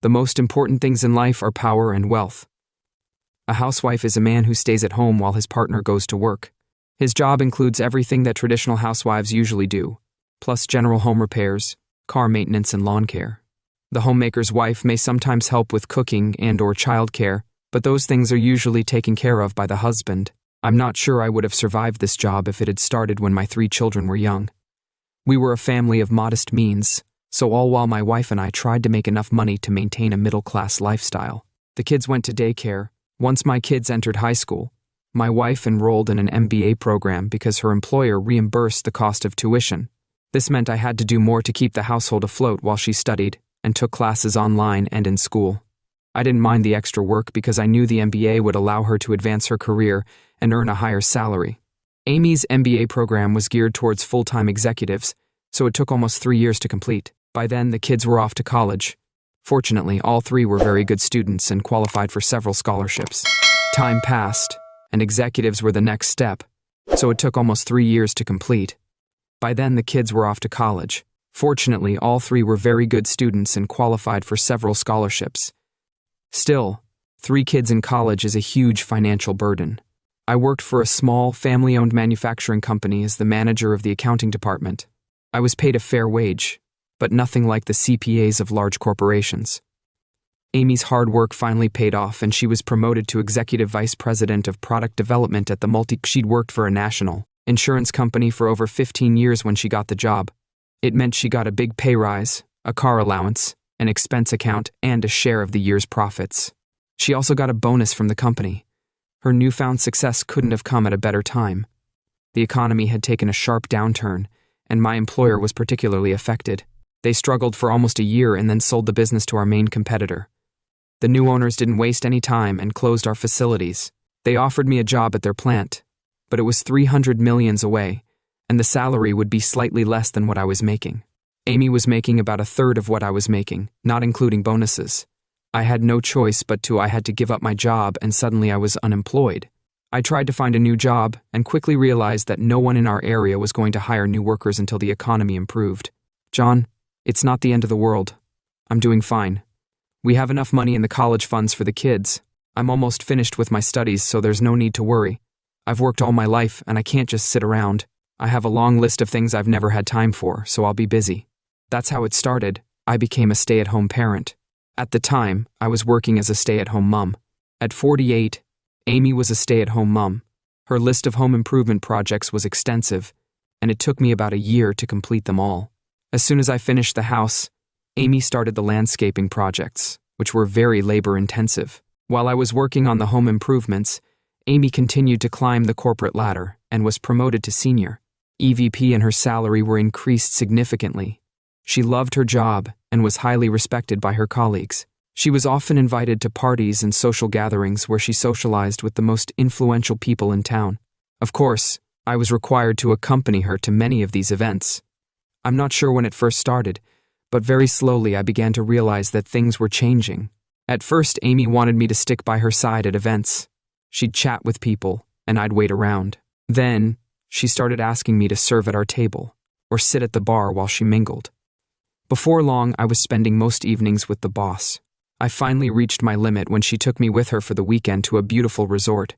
The most important things in life are power and wealth. A housewife is a man who stays at home while his partner goes to work. His job includes everything that traditional housewives usually do, plus general home repairs, car maintenance, and lawn care. The homemaker's wife may sometimes help with cooking and/or childcare, but those things are usually taken care of by the husband. I'm not sure I would have survived this job if it had started when my 3 children were young. We were a family of modest means, so all while my wife and I tried to make enough money to maintain a middle-class lifestyle. The kids went to daycare. Once my kids entered high school, my wife enrolled in an MBA program because her employer reimbursed the cost of tuition. This meant I had to do more to keep the household afloat while she studied and took classes online and in school. I didn't mind the extra work because I knew the MBA would allow her to advance her career and earn a higher salary. Amy's MBA program was geared towards full-time executives, so it took almost 3 years to complete. By then, the kids were off to college. Fortunately, all 3 were very good students and qualified for several scholarships. Time passed, and executives were the next step, so it took almost 3 years to complete. By then, the kids were off to college. Fortunately, all 3 were very good students and qualified for several scholarships. Still, 3 kids in college is a huge financial burden. I worked for a small, family-owned manufacturing company as the manager of the accounting department. I was paid a fair wage, but nothing like the CPAs of large corporations. Amy's hard work finally paid off, and she was promoted to executive vice president of product development at the She'd worked for a national insurance company for over 15 years when she got the job. It meant she got a big pay rise, a car allowance, an expense account, and a share of the year's profits. She also got a bonus from the company. Her newfound success couldn't have come at a better time. The economy had taken a sharp downturn, and my employer was particularly affected. They struggled for almost a year and then sold the business to our main competitor. The new owners didn't waste any time and closed our facilities. They offered me a job at their plant, but it was 300 miles away, and the salary would be slightly less than what I was making. Amy was making about a third of what I was making, not including bonuses. I had no choice I had to give up my job, and suddenly I was unemployed. I tried to find a new job and quickly realized that no one in our area was going to hire new workers until the economy improved. John, it's not the end of the world. I'm doing fine. We have enough money in the college funds for the kids. I'm almost finished with my studies, so there's no need to worry. I've worked all my life, and I can't just sit around. I have a long list of things I've never had time for, so I'll be busy. That's how it started. I became a stay-at-home parent. At the time, I was working as a stay-at-home mom. At 48, Amy was a stay-at-home mom. Her list of home improvement projects was extensive, and it took me about a year to complete them all. As soon as I finished the house, Amy started the landscaping projects, which were very labor-intensive. While I was working on the home improvements, Amy continued to climb the corporate ladder and was promoted to senior. EVP and her salary were increased significantly. She loved her job and was highly respected by her colleagues. She was often invited to parties and social gatherings where she socialized with the most influential people in town. Of course, I was required to accompany her to many of these events. I'm not sure when it first started, but very slowly I began to realize that things were changing. At first, Amy wanted me to stick by her side at events. She'd chat with people, and I'd wait around. Then, she started asking me to serve at our table, or sit at the bar while she mingled. Before long, I was spending most evenings with the boss. I finally reached my limit when she took me with her for the weekend to a beautiful resort.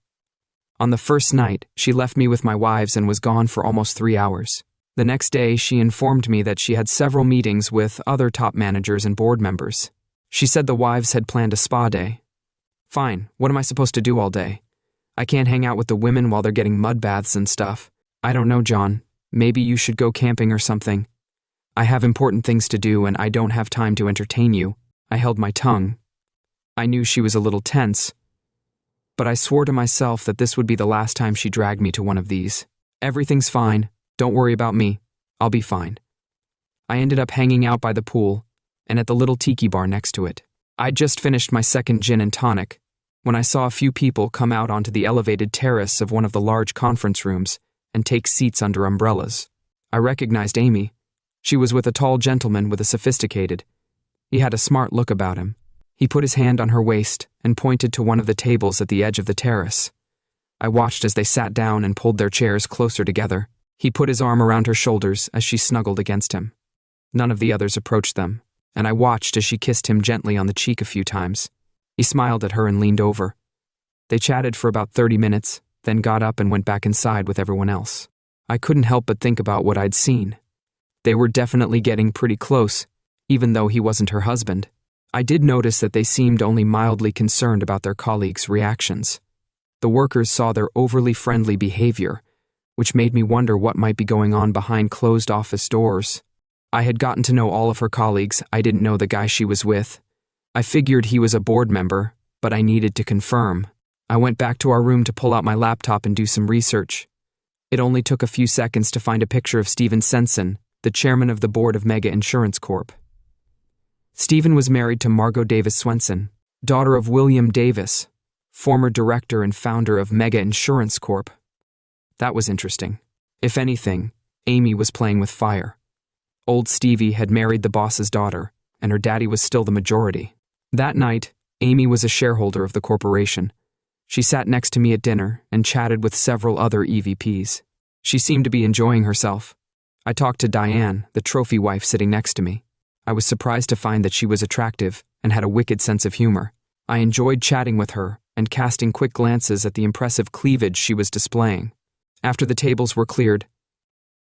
On the first night, she left me with my wives and was gone for almost 3 hours. The next day, she informed me that she had several meetings with other top managers and board members. She said the wives had planned a spa day. Fine, what am I supposed to do all day? I can't hang out with the women while they're getting mud baths and stuff. I don't know, John. Maybe you should go camping or something. I have important things to do and I don't have time to entertain you. I held my tongue. I knew she was a little tense, but I swore to myself that this would be the last time she dragged me to one of these. Everything's fine. Don't worry about me. I'll be fine. I ended up hanging out by the pool and at the little tiki bar next to it. I'd just finished my second gin and tonic when I saw a few people come out onto the elevated terrace of one of the large conference rooms and take seats under umbrellas. I recognized Amy. She was with a tall gentleman with a sophisticated. He had a smart look about him. He put his hand on her waist and pointed to one of the tables at the edge of the terrace. I watched as they sat down and pulled their chairs closer together. He put his arm around her shoulders as she snuggled against him. None of the others approached them. and I watched as she kissed him gently on the cheek a few times. He smiled at her and leaned over. They chatted for about 30 minutes, then got up and went back inside with everyone else. I couldn't help but think about what I'd seen. They were definitely getting pretty close, even though he wasn't her husband. I did notice that they seemed only mildly concerned about their colleagues' reactions. The workers saw their overly friendly behavior, which made me wonder what might be going on behind closed office doors. I had gotten to know all of her colleagues. I didn't know the guy she was with. I figured he was a board member, but I needed to confirm. I went back to our room to pull out my laptop and do some research. It only took a few seconds to find a picture of Steven Sensen, the chairman of the board of Mega Insurance Corp. Steven was married to Margot Davis Swenson, daughter of William Davis, former director and founder of Mega Insurance Corp. That was interesting. If anything, Amy was playing with fire. Old Stevie had married the boss's daughter, and her daddy was still the majority. That night, Amy was a shareholder of the corporation. She sat next to me at dinner and chatted with several other EVPs. She seemed to be enjoying herself. I talked to Diane, the trophy wife, sitting next to me. I was surprised to find that she was attractive and had a wicked sense of humor. I enjoyed chatting with her and casting quick glances at the impressive cleavage she was displaying. After the tables were cleared,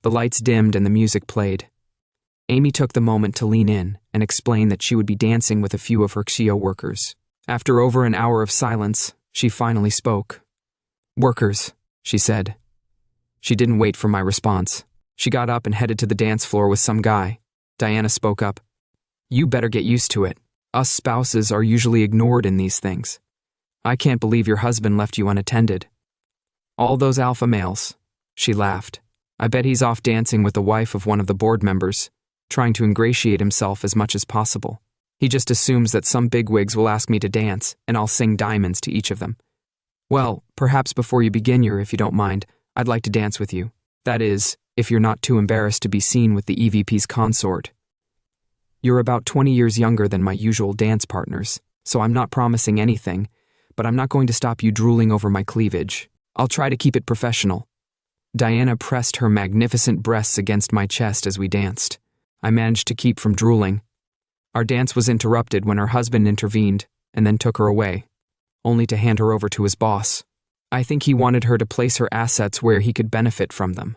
the lights dimmed and the music played. Amy took the moment to lean in and explain that she would be dancing with a few of her CO workers. After over an hour of silence, she finally spoke. "Workers," she said. She didn't wait for my response. She got up and headed to the dance floor with some guy. Diana spoke up. "You better get used to it. Us spouses are usually ignored in these things. I can't believe your husband left you unattended." "All those alpha males," she laughed. "I bet he's off dancing with the wife of one of the board members, trying to ingratiate himself as much as possible. He just assumes that some bigwigs will ask me to dance, and I'll sing diamonds to each of them. Well, perhaps before you begin if you don't mind, I'd like to dance with you. That is, if you're not too embarrassed to be seen with the EVP's consort. You're about 20 years younger than my usual dance partners, so I'm not promising anything, but I'm not going to stop you drooling over my cleavage. I'll try to keep it professional." Diana pressed her magnificent breasts against my chest as we danced. I managed to keep from drooling. Our dance was interrupted when her husband intervened and then took her away, only to hand her over to his boss. I think he wanted her to place her assets where he could benefit from them.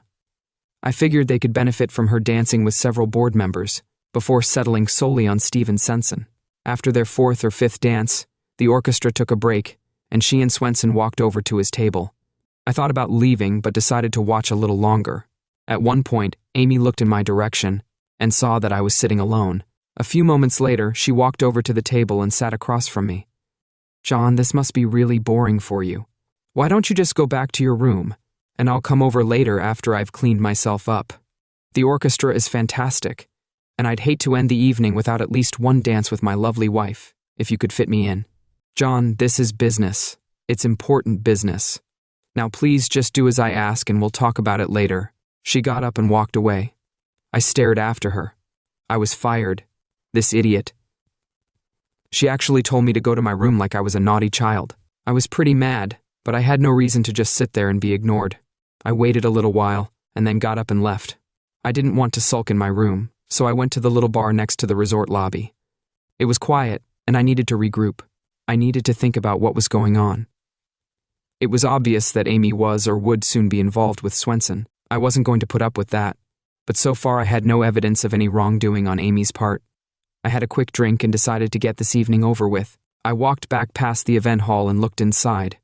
I figured they could benefit from her dancing with several board members before settling solely on Steven Sensen. After their fourth or fifth dance, the orchestra took a break, and she and Swenson walked over to his table. I thought about leaving, but decided to watch a little longer. At one point, Amy looked in my direction and saw that I was sitting alone. A few moments later, she walked over to the table and sat across from me. "John, this must be really boring for you. Why don't you just go back to your room, and I'll come over later after I've cleaned myself up. The orchestra is fantastic, and I'd hate to end the evening without at least one dance with my lovely wife, if you could fit me in. John, this is business. It's important business. Now please just do as I ask and we'll talk about it later." She got up and walked away. I stared after her. I was fired. This idiot. She actually told me to go to my room like I was a naughty child. I was pretty mad, but I had no reason to just sit there and be ignored. I waited a little while, and then got up and left. I didn't want to sulk in my room, so I went to the little bar next to the resort lobby. It was quiet, and I needed to regroup. I needed to think about what was going on. It was obvious that Amy was or would soon be involved with Swenson. I wasn't going to put up with that, but so far I had no evidence of any wrongdoing on Amy's part. I had a quick drink and decided to get this evening over with. I walked back past the event hall and looked inside.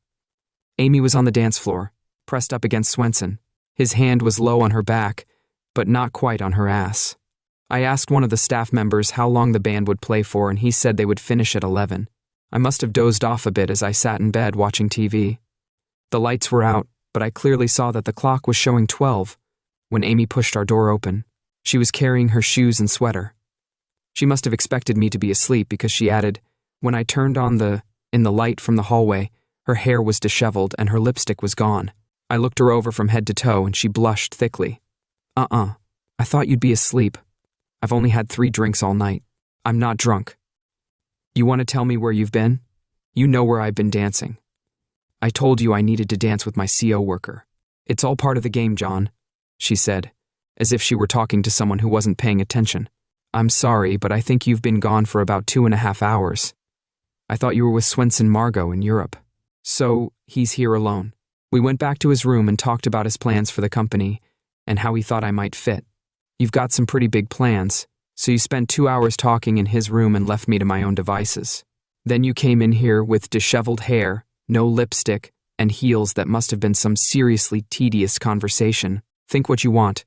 Amy was on the dance floor, pressed up against Swenson. His hand was low on her back, but not quite on her ass. I asked one of the staff members how long the band would play for, and he said they would finish at 11. I must have dozed off a bit as I sat in bed watching TV. The lights were out, but I clearly saw that the clock was showing 12 when Amy pushed our door open. She was carrying her shoes and sweater. She must have expected me to be asleep because she added, "When I turned on in the light from the hallway, her hair was disheveled and her lipstick was gone." I looked her over from head to toe and she blushed thickly. I thought you'd be asleep. I've only had 3 drinks all night. I'm not drunk." "You want to tell me where you've been? You know where I've been dancing." "I told you I needed to dance with my CO worker. It's all part of the game, John," she said, as if she were talking to someone who wasn't paying attention. I'm sorry, but I think you've been gone for about 2.5 hours. I thought you were with Swenson Margot in Europe. So, he's here alone. We went back to his room and talked about his plans for the company and how he thought I might fit. You've got some pretty big plans, so you spent 2 hours talking in his room and left me to my own devices. Then you came in here with disheveled hair, no lipstick, and heels that must have been some seriously tedious conversation. Think what you want,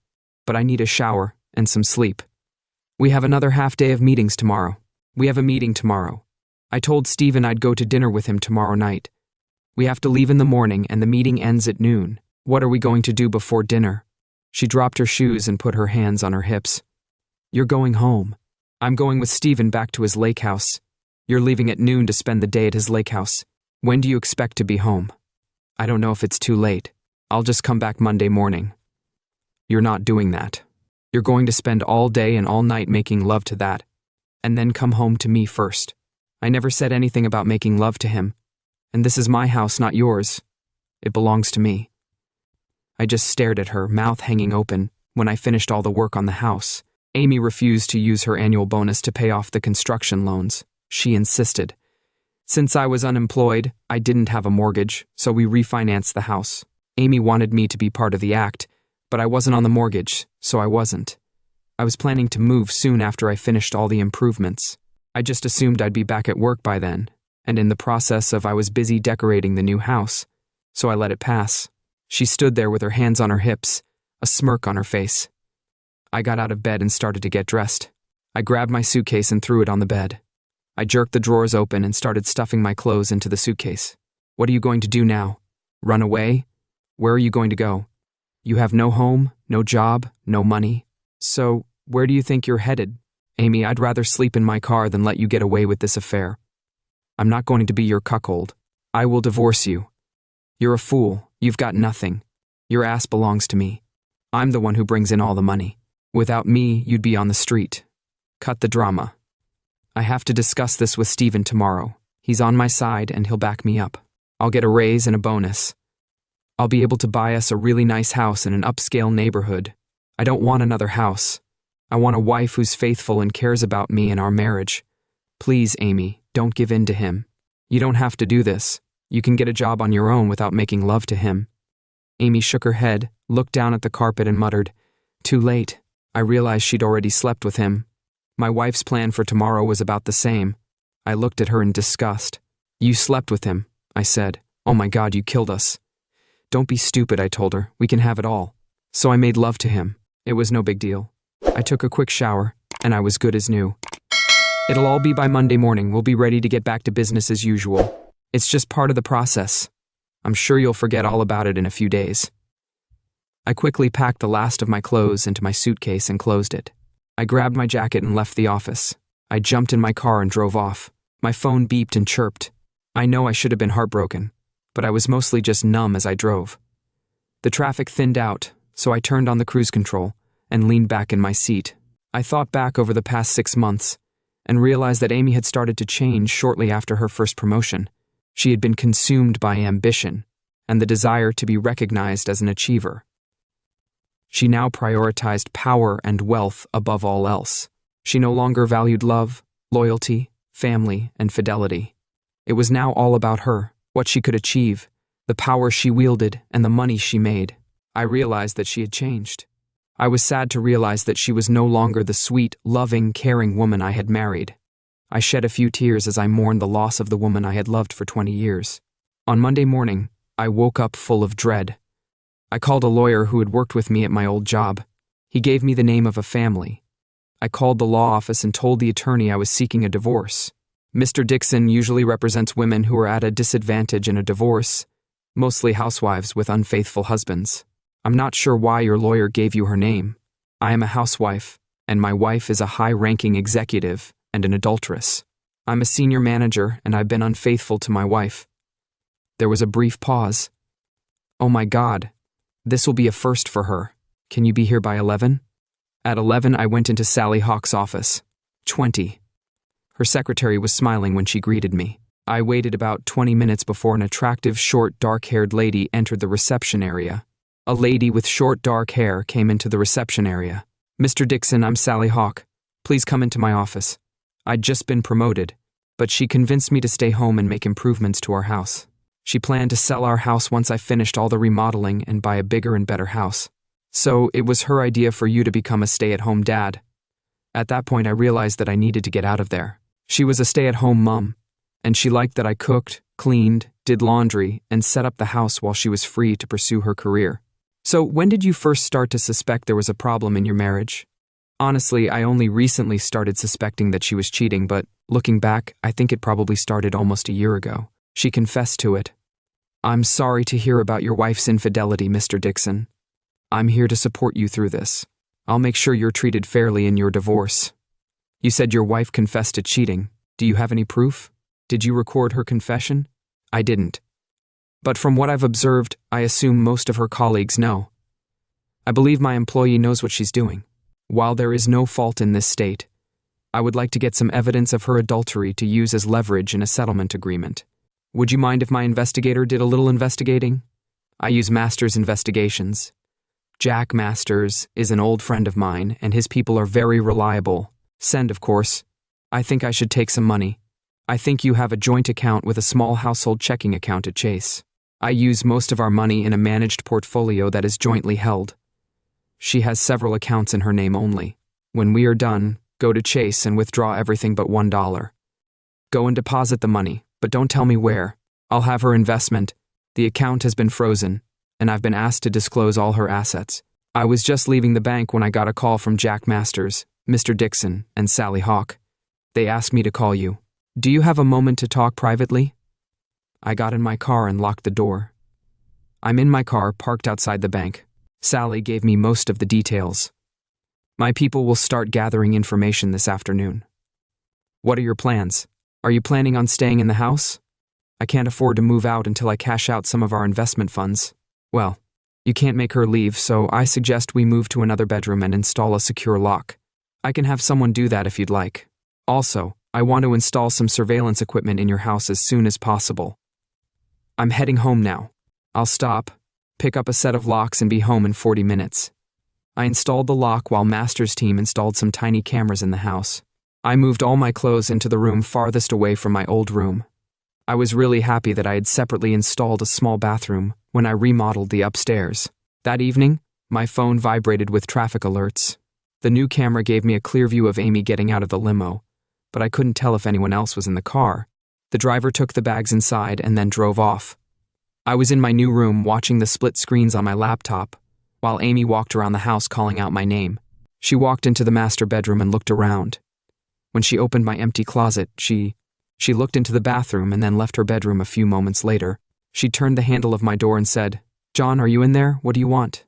but I need a shower and some sleep. We have another half day of meetings tomorrow. We have a meeting tomorrow. I told Stephen I'd go to dinner with him tomorrow night. We have to leave in the morning and the meeting ends at noon. What are we going to do before dinner? She dropped her shoes and put her hands on her hips. You're going home. I'm going with Stephen back to his lake house. You're leaving at noon to spend the day at his lake house. When do you expect to be home? I don't know if it's too late. I'll just come back Monday morning. You're not doing that. You're going to spend all day and all night making love to that, and then come home to me first. I never said anything about making love to him, and this is my house, not yours. It belongs to me. I just stared at her, mouth hanging open, when I finished all the work on the house. Amy refused to use her annual bonus to pay off the construction loans. She insisted. Since I was unemployed, I didn't have a mortgage, so we refinanced the house. Amy wanted me to be part of the act, but I wasn't on the mortgage, so I wasn't. I was planning to move soon after I finished all the improvements. I just assumed I'd be back at work by then, and in the process of I was busy decorating the new house, so I let it pass. She stood there with her hands on her hips, a smirk on her face. I got out of bed and started to get dressed. I grabbed my suitcase and threw it on the bed. I jerked the drawers open and started stuffing my clothes into the suitcase. What are you going to do now? Run away? Where are you going to go? You have no home, no job, no money. So, where do you think you're headed? Amy, I'd rather sleep in my car than let you get away with this affair. I'm not going to be your cuckold. I will divorce you. You're a fool. You've got nothing. Your ass belongs to me. I'm the one who brings in all the money. Without me, you'd be on the street. Cut the drama. I have to discuss this with Stephen tomorrow. He's on my side and he'll back me up. I'll get a raise and a bonus. I'll be able to buy us a really nice house in an upscale neighborhood. I don't want another house. I want a wife who's faithful and cares about me and our marriage. Please, Amy, don't give in to him. You don't have to do this. You can get a job on your own without making love to him. Amy shook her head, looked down at the carpet and muttered, "Too late." I realized she'd already slept with him. My wife's plan for tomorrow was about the same. I looked at her in disgust. "You slept with him," I said. "Oh my God, you killed us." "Don't be stupid," I told her. "We can have it all." So I made love to him. It was no big deal. I took a quick shower, and I was good as new. It'll all be by Monday morning. We'll be ready to get back to business as usual. It's just part of the process. I'm sure you'll forget all about it in a few days. I quickly packed the last of my clothes into my suitcase and closed it. I grabbed my jacket and left the office. I jumped in my car and drove off. My phone beeped and chirped. I know I should have been heartbroken, but I was mostly just numb as I drove. The traffic thinned out, so I turned on the cruise control and leaned back in my seat. I thought back over the past 6 months and realized that Amy had started to change shortly after her first promotion. She had been consumed by ambition and the desire to be recognized as an achiever. She now prioritized power and wealth above all else. She no longer valued love, loyalty, family, and fidelity. It was now all about her, what she could achieve, the power she wielded, and the money she made. I realized that she had changed. I was sad to realize that she was no longer the sweet, loving, caring woman I had married. I shed a few tears as I mourned the loss of the woman I had loved for 20 years. On Monday morning, I woke up full of dread. I called a lawyer who had worked with me at my old job. He gave me the name of a family. I called the law office and told the attorney I was seeking a divorce. Mr. Dixon usually represents women who are at a disadvantage in a divorce, mostly housewives with unfaithful husbands. I'm not sure why your lawyer gave you her name. I am a housewife, and my wife is a high-ranking executive and an adulteress. I'm a senior manager, and I've been unfaithful to my wife. There was a brief pause. Oh my God, this will be a first for her. Can you be here by 11? At 11, I went into Sally Hawk's office. 20. Her secretary was smiling when she greeted me. I waited about 20 minutes before an attractive, short, dark-haired lady entered the reception area. A lady with short, dark hair came into the reception area. "Mr. Dixon, I'm Sally Hawk. Please come into my office. I'd just been promoted, but she convinced me to stay home and make improvements to our house. She planned to sell our house once I finished all the remodeling and buy a bigger and better house. So it was her idea for you to become a stay-at-home dad. At that point, I realized that I needed to get out of there. She was a stay-at-home mom, and she liked that I cooked, cleaned, did laundry, and set up the house while she was free to pursue her career. So when did you first start to suspect there was a problem in your marriage? Honestly, I only recently started suspecting that she was cheating, but looking back, I think it probably started almost a year ago. She confessed to it. I'm sorry to hear about your wife's infidelity, Mr. Dixon. I'm here to support you through this. I'll make sure you're treated fairly in your divorce. You said your wife confessed to cheating. Do you have any proof? Did you record her confession? I didn't. But from what I've observed, I assume most of her colleagues know. I believe my employee knows what she's doing. While there is no fault in this state, I would like to get some evidence of her adultery to use as leverage in a settlement agreement. Would you mind if my investigator did a little investigating? I use Masters Investigations. Jack Masters is an old friend of mine, and his people are very reliable. Send, of course. I think I should take some money. I think you have a joint account with a small household checking account at Chase. I use most of our money in a managed portfolio that is jointly held. She has several accounts in her name only. When we are done, go to Chase and withdraw everything but $1. Go and deposit the money, but don't tell me where. I'll have her investment. The account has been frozen, and I've been asked to disclose all her assets. I was just leaving the bank when I got a call from Jack Masters, Mr. Dixon, and Sally Hawk. They asked me to call you. Do you have a moment to talk privately? I got in my car and locked the door. I'm in my car, parked outside the bank. Sally gave me most of the details. My people will start gathering information this afternoon. What are your plans? Are you planning on staying in the house? I can't afford to move out until I cash out some of our investment funds. Well, you can't make her leave, so I suggest we move to another bedroom and install a secure lock. I can have someone do that if you'd like. Also, I want to install some surveillance equipment in your house as soon as possible. I'm heading home now. I'll stop, pick up a set of locks, and be home in 40 minutes. I installed the lock while Master's team installed some tiny cameras in the house. I moved all my clothes into the room farthest away from my old room. I was really happy that I had separately installed a small bathroom when I remodeled the upstairs. That evening, my phone vibrated with traffic alerts. The new camera gave me a clear view of Amy getting out of the limo, but I couldn't tell if anyone else was in the car. The driver took the bags inside and then drove off. I was in my new room watching the split screens on my laptop, while Amy walked around the house calling out my name. She walked into the master bedroom and looked around. When she opened my empty closet, she looked into the bathroom and then left her bedroom a few moments later. She turned the handle of my door and said, "John, are you in there? What do you want?"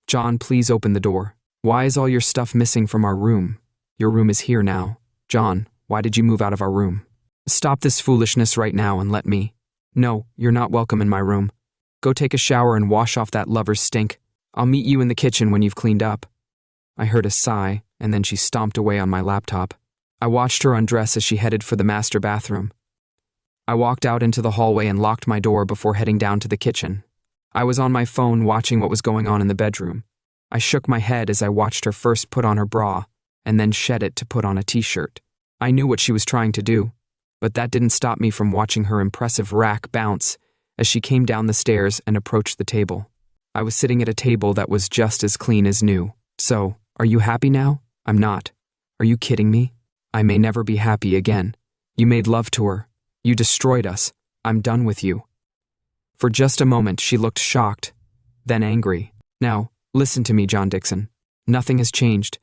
"John, please open the door. Why is all your stuff missing from our room? Your room is here now. John, why did you move out of our room? Stop this foolishness right now and let me." "No, you're not welcome in my room. Go take a shower and wash off that lover's stink. I'll meet you in the kitchen when you've cleaned up." I heard a sigh, and then she stomped away on my laptop. I watched her undress as she headed for the master bathroom. I walked out into the hallway and locked my door before heading down to the kitchen. I was on my phone watching what was going on in the bedroom. I shook my head as I watched her first put on her bra, and then shed it to put on a t-shirt. I knew what she was trying to do, but that didn't stop me from watching her impressive rack bounce as she came down the stairs and approached the table. I was sitting at a table that was just as clean as new. "So, are you happy now?" "I'm not." "Are you kidding me? I may never be happy again. You made love to her. You destroyed us. I'm done with you." For just a moment, she looked shocked, then angry. "Now, listen to me, John Dixon. Nothing has changed.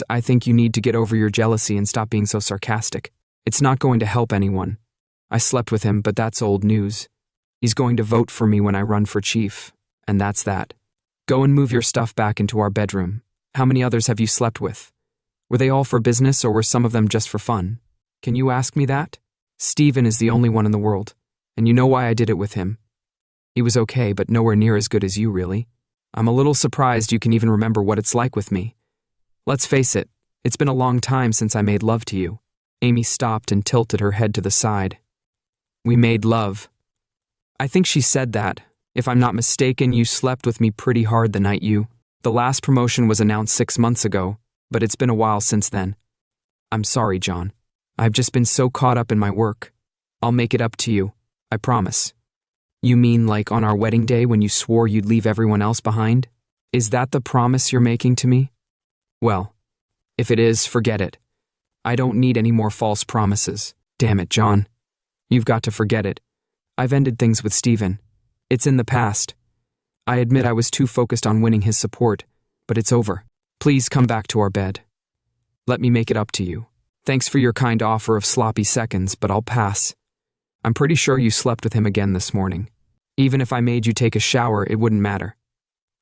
I think you need to get over your jealousy and stop being so sarcastic. It's not going to help anyone. I slept with him, but that's old news. He's going to vote for me when I run for chief, and that's that. Go and move your stuff back into our bedroom. How many others have you slept with? Were they all for business or were some of them just for fun? Can you ask me that? Steven is the only one in the world, and you know why I did it with him. He was okay, but nowhere near as good as you, really. I'm a little surprised you can even remember what it's like with me. Let's face it, it's been a long time since I made love to you." Amy stopped and tilted her head to the side. "We made love. I think she said that. If I'm not mistaken, you slept with me pretty hard the night you... The last promotion was announced 6 months ago, but it's been a while since then. I'm sorry, John. I've just been so caught up in my work. I'll make it up to you, I promise. You mean like on our wedding day when you swore you'd leave everyone else behind? Is that the promise you're making to me? Well, if it is, forget it. I don't need any more false promises. Damn it, John. You've got to forget it. I've ended things with Steven. It's in the past. I admit I was too focused on winning his support, but it's over. Please come back to our bed. Let me make it up to you. Thanks for your kind offer of sloppy seconds, but I'll pass. I'm pretty sure you slept with him again this morning. Even if I made you take a shower, it wouldn't matter.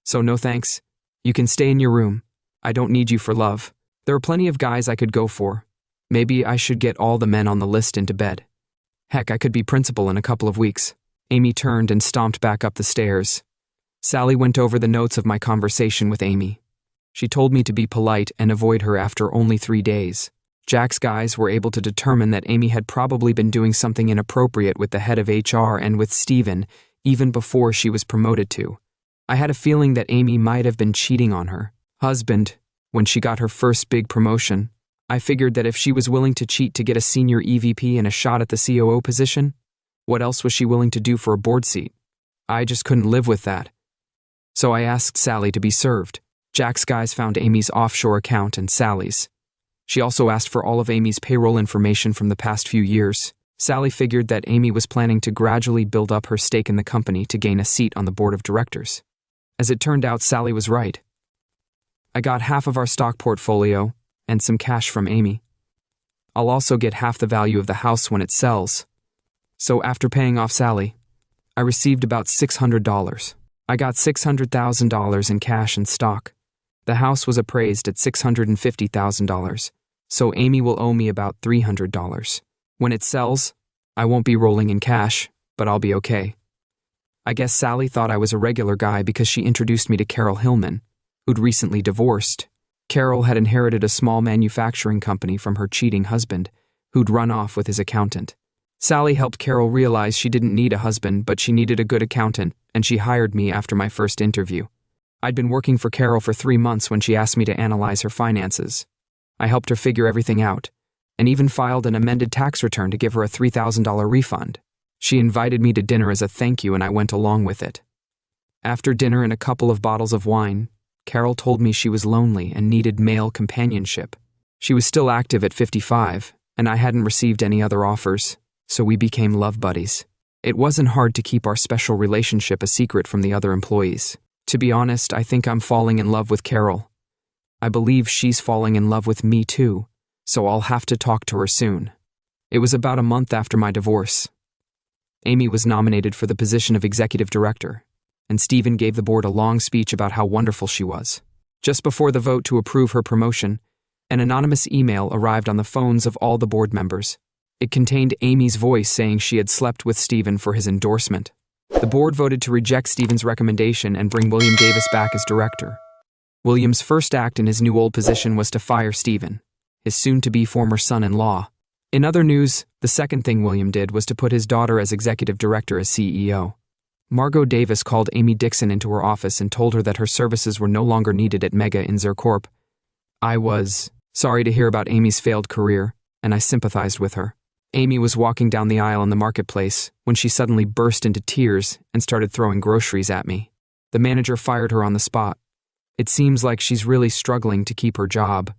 So no thanks. You can stay in your room. I don't need you for love. There are plenty of guys I could go for. Maybe I should get all the men on the list into bed. Heck, I could be principal in a couple of weeks. Amy turned and stomped back up the stairs. Sally went over the notes of my conversation with Amy. She told me to be polite and avoid her after only 3 days. Jack's guys were able to determine that Amy had probably been doing something inappropriate with the head of HR and with Steven even before she was promoted to. I had a feeling that Amy might have been cheating on her husband when she got her first big promotion. I figured that if she was willing to cheat to get a senior EVP and a shot at the COO position, what else was she willing to do for a board seat? I just couldn't live with that. So I asked Sally to be served. Jack's guys found Amy's offshore account and Sally's. She also asked for all of Amy's payroll information from the past few years. Sally figured that Amy was planning to gradually build up her stake in the company to gain a seat on the board of directors. As it turned out, Sally was right. I got half of our stock portfolio and some cash from Amy. I'll also get half the value of the house when it sells. So after paying off Sally, I received about $600. I got $600,000 in cash and stock. The house was appraised at $650,000, so Amy will owe me about $300. When it sells, I won't be rolling in cash, but I'll be okay. I guess Sally thought I was a regular guy because she introduced me to Carol Hillman, who'd recently divorced. Carol had inherited a small manufacturing company from her cheating husband, who'd run off with his accountant. Sally helped Carol realize she didn't need a husband, but she needed a good accountant, and she hired me after my first interview. I'd been working for Carol for 3 months when she asked me to analyze her finances. I helped her figure everything out, and even filed an amended tax return to give her a $3,000 refund. She invited me to dinner as a thank you, and I went along with it. After dinner and a couple of bottles of wine, Carol told me she was lonely and needed male companionship. She was still active at 55, and I hadn't received any other offers, so we became love buddies. It wasn't hard to keep our special relationship a secret from the other employees. To be honest, I think I'm falling in love with Carol. I believe she's falling in love with me too, so I'll have to talk to her soon. It was about a month after my divorce. Amy was nominated for the position of executive director, and Steven gave the board a long speech about how wonderful she was. Just before the vote to approve her promotion, an anonymous email arrived on the phones of all the board members. It contained Amy's voice saying she had slept with Steven for his endorsement. The board voted to reject Steven's recommendation and bring William Davis back as director. William's first act in his new old position was to fire Steven, his soon-to-be former son-in-law. In other news, the second thing William did was to put his daughter as executive director as CEO. Margot Davis called Amy Dixon into her office and told her that her services were no longer needed at Mega in Zercorp. I was sorry to hear about Amy's failed career, and I sympathized with her. Amy was walking down the aisle in the marketplace when she suddenly burst into tears and started throwing groceries at me. The manager fired her on the spot. It seems like she's really struggling to keep her job.